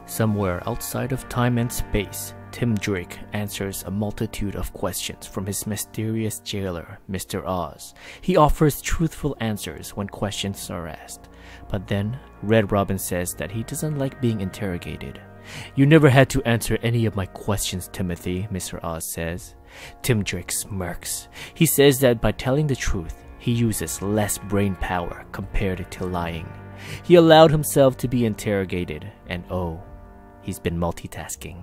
Somewhere outside of time and space, Tim Drake answers a multitude of questions from his mysterious jailer, Mr. Oz. He offers truthful answers when questions are asked. But then, Red Robin says that he doesn't like being interrogated. "You never had to answer any of my questions, Timothy," Mr. Oz says. Tim Drake smirks. He says that by telling the truth, he uses less brain power compared to lying. He allowed himself to be interrogated, and oh, he's been multitasking.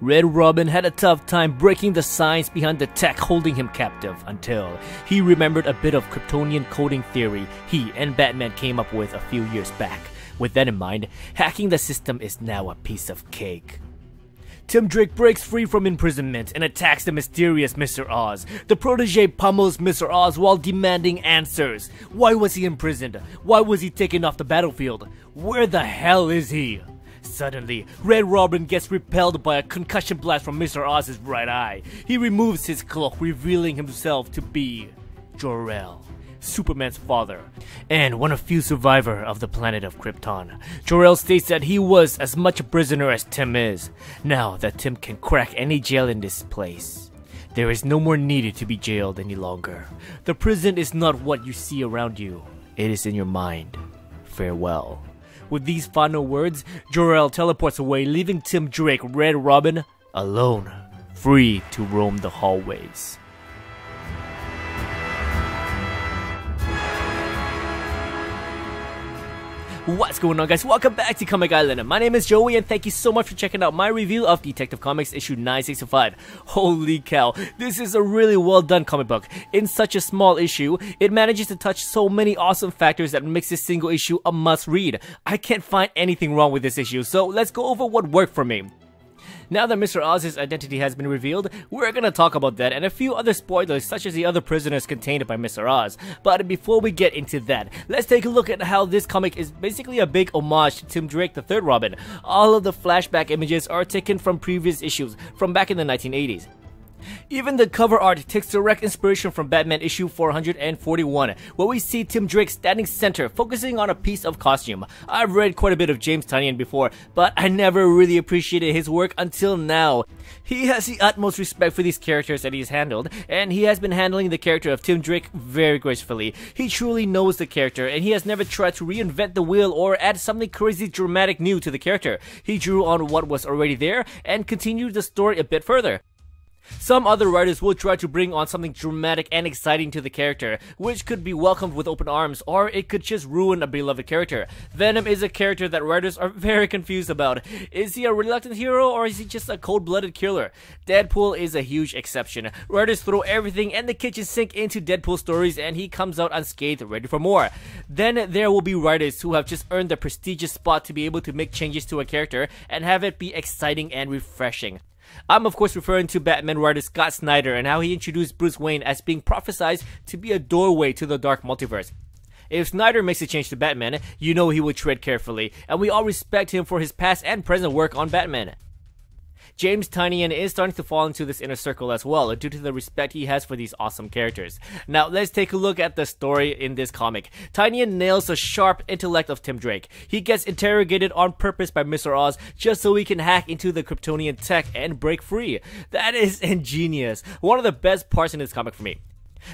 Red Robin had a tough time breaking the science behind the tech holding him captive until he remembered a bit of Kryptonian coding theory he and Batman came up with a few years back. With that in mind, hacking the system is now a piece of cake. Tim Drake breaks free from imprisonment and attacks the mysterious Mr. Oz. The protege pummels Mr. Oz while demanding answers. Why was he imprisoned? Why was he taken off the battlefield? Where the hell is he? Suddenly, Red Robin gets repelled by a concussion blast from Mr. Oz's right eye. He removes his cloak, revealing himself to be Jor-El, Superman's father, and one of few survivors of the planet of Krypton. Jor-El states that he was as much a prisoner as Tim is. Now that Tim can crack any jail in this place, there is no more need to be jailed any longer. The prison is not what you see around you, it is in your mind. Farewell. With these final words, Jor-El teleports away, leaving Tim Drake, Red Robin, alone, free to roam the hallways. What's going on, guys? Welcome back to Comic Island. My name is Joey, and thank you so much for checking out my review of Detective Comics issue 965. Holy cow, this is a really well done comic book. In such a small issue, it manages to touch so many awesome factors that makes this single issue a must read. I can't find anything wrong with this issue, so let's go over what worked for me. Now that Mr. Oz's identity has been revealed, we're gonna talk about that and a few other spoilers such as the other prisoners contained by Mr. Oz. But before we get into that, let's take a look at how this comic is basically a big homage to Tim Drake, the third Robin. All of the flashback images are taken from previous issues from back in the 1980s. Even the cover art takes direct inspiration from Batman issue 441, where we see Tim Drake standing center, focusing on a piece of costume. I've read quite a bit of James Tynion before, but I never really appreciated his work until now. He has the utmost respect for these characters that he's handled, and he has been handling the character of Tim Drake very gracefully. He truly knows the character, and he has never tried to reinvent the wheel or add something crazy dramatic new to the character. He drew on what was already there, and continued the story a bit further. Some other writers will try to bring on something dramatic and exciting to the character, which could be welcomed with open arms, or it could just ruin a beloved character. Venom is a character that writers are very confused about. Is he a reluctant hero, or is he just a cold-blooded killer? Deadpool is a huge exception. Writers throw everything and the kitchen sink into Deadpool stories, and he comes out unscathed, ready for more. Then there will be writers who have just earned the prestigious spot to be able to make changes to a character and have it be exciting and refreshing. I'm of course referring to Batman writer Scott Snyder and how he introduced Bruce Wayne as being prophesied to be a doorway to the dark multiverse. If Snyder makes a change to Batman, you know he would tread carefully, and we all respect him for his past and present work on Batman. James Tynion is starting to fall into this inner circle as well, due to the respect he has for these awesome characters. Now, let's take a look at the story in this comic. Tynion nails the sharp intellect of Tim Drake. He gets interrogated on purpose by Mr. Oz just so he can hack into the Kryptonian tech and break free. That is ingenious. One of the best parts in this comic for me.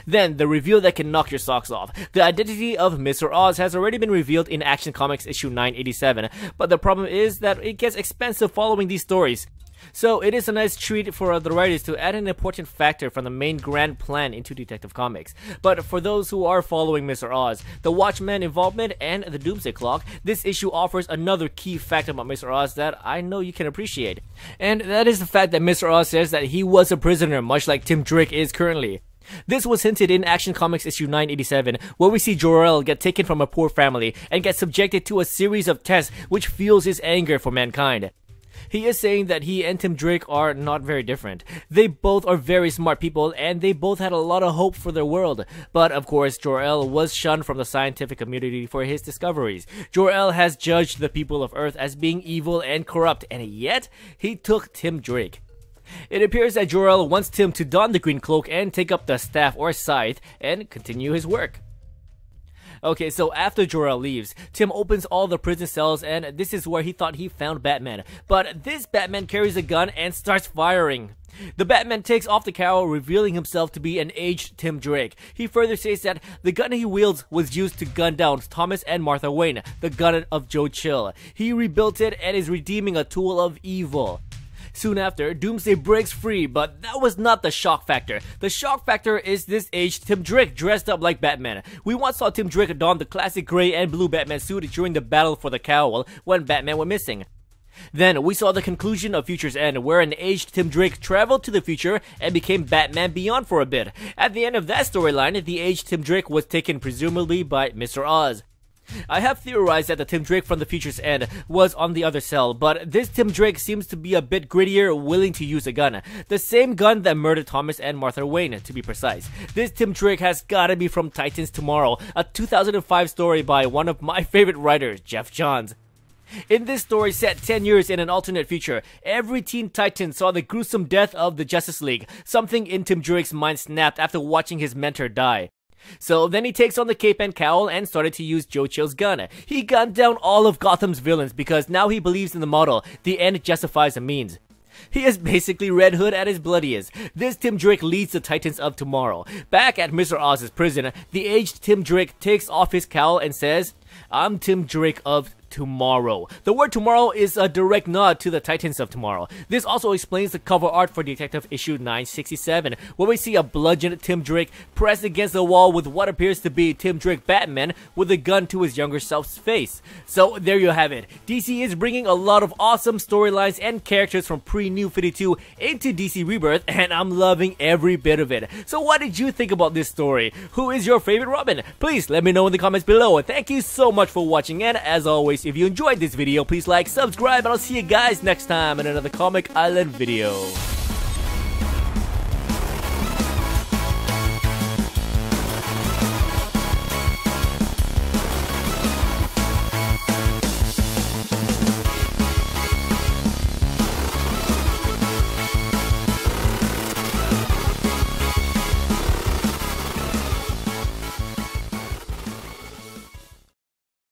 Then, the reveal that can knock your socks off. The identity of Mr. Oz has already been revealed in Action Comics issue 987, but the problem is that it gets expensive following these stories. So it is a nice treat for the writers to add an important factor from the main grand plan into Detective Comics. But for those who are following Mr. Oz, the Watchman involvement, and the Doomsday Clock, this issue offers another key fact about Mr. Oz that I know you can appreciate. And that is the fact that Mr. Oz says that he was a prisoner, much like Tim Drake is currently. This was hinted in Action Comics issue 987, where we see Jor-El get taken from a poor family and get subjected to a series of tests which fuels his anger for mankind. He is saying that he and Tim Drake are not very different. They both are very smart people, and they both had a lot of hope for their world. But of course, Jor-El was shunned from the scientific community for his discoveries. Jor-El has judged the people of Earth as being evil and corrupt, and yet, he took Tim Drake. It appears that Jor-El wants Tim to don the green cloak and take up the staff or scythe and continue his work. Okay, so after Jor-El leaves, Tim opens all the prison cells, and this is where he thought he found Batman. But this Batman carries a gun and starts firing. The Batman takes off the cowl, revealing himself to be an aged Tim Drake. He further says that the gun he wields was used to gun down Thomas and Martha Wayne, the gun of Joe Chill. He rebuilt it and is redeeming a tool of evil. Soon after, Doomsday breaks free, but that was not the shock factor. The shock factor is this aged Tim Drake dressed up like Batman. We once saw Tim Drake don the classic gray and blue Batman suit during the battle for the cowl when Batman went missing. Then we saw the conclusion of Future's End, where an aged Tim Drake traveled to the future and became Batman Beyond for a bit. At the end of that storyline, the aged Tim Drake was taken presumably by Mr. Oz. I have theorized that the Tim Drake from the Future's End was on the other cell, but this Tim Drake seems to be a bit grittier, willing to use a gun. The same gun that murdered Thomas and Martha Wayne, to be precise. This Tim Drake has gotta be from Titans Tomorrow, a 2005 story by one of my favorite writers, Jeff Johns. In this story set 10 years in an alternate future, every Teen Titan saw the gruesome death of the Justice League. Something in Tim Drake's mind snapped after watching his mentor die. So then he takes on the cape and cowl and started to use Joe Chill's gun. He gunned down all of Gotham's villains because now he believes in the motto, the end justifies the means. He is basically Red Hood at his bloodiest. This Tim Drake leads the Titans of Tomorrow. Back at Mr. Oz's prison, the aged Tim Drake takes off his cowl and says, "I'm Tim Drake of Tomorrow." The word tomorrow is a direct nod to the Titans of Tomorrow. This also explains the cover art for Detective issue 967, where we see a bludgeoned Tim Drake pressed against the wall with what appears to be Tim Drake Batman with a gun to his younger self's face. So there you have it. DC is bringing a lot of awesome storylines and characters from pre-New 52 into DC Rebirth, and I'm loving every bit of it. So what did you think about this story? Who is your favorite Robin? Please let me know in the comments below. Thank you so much for watching, and as always, if you enjoyed this video, please like, subscribe, and I'll see you guys next time in another Comic Island video.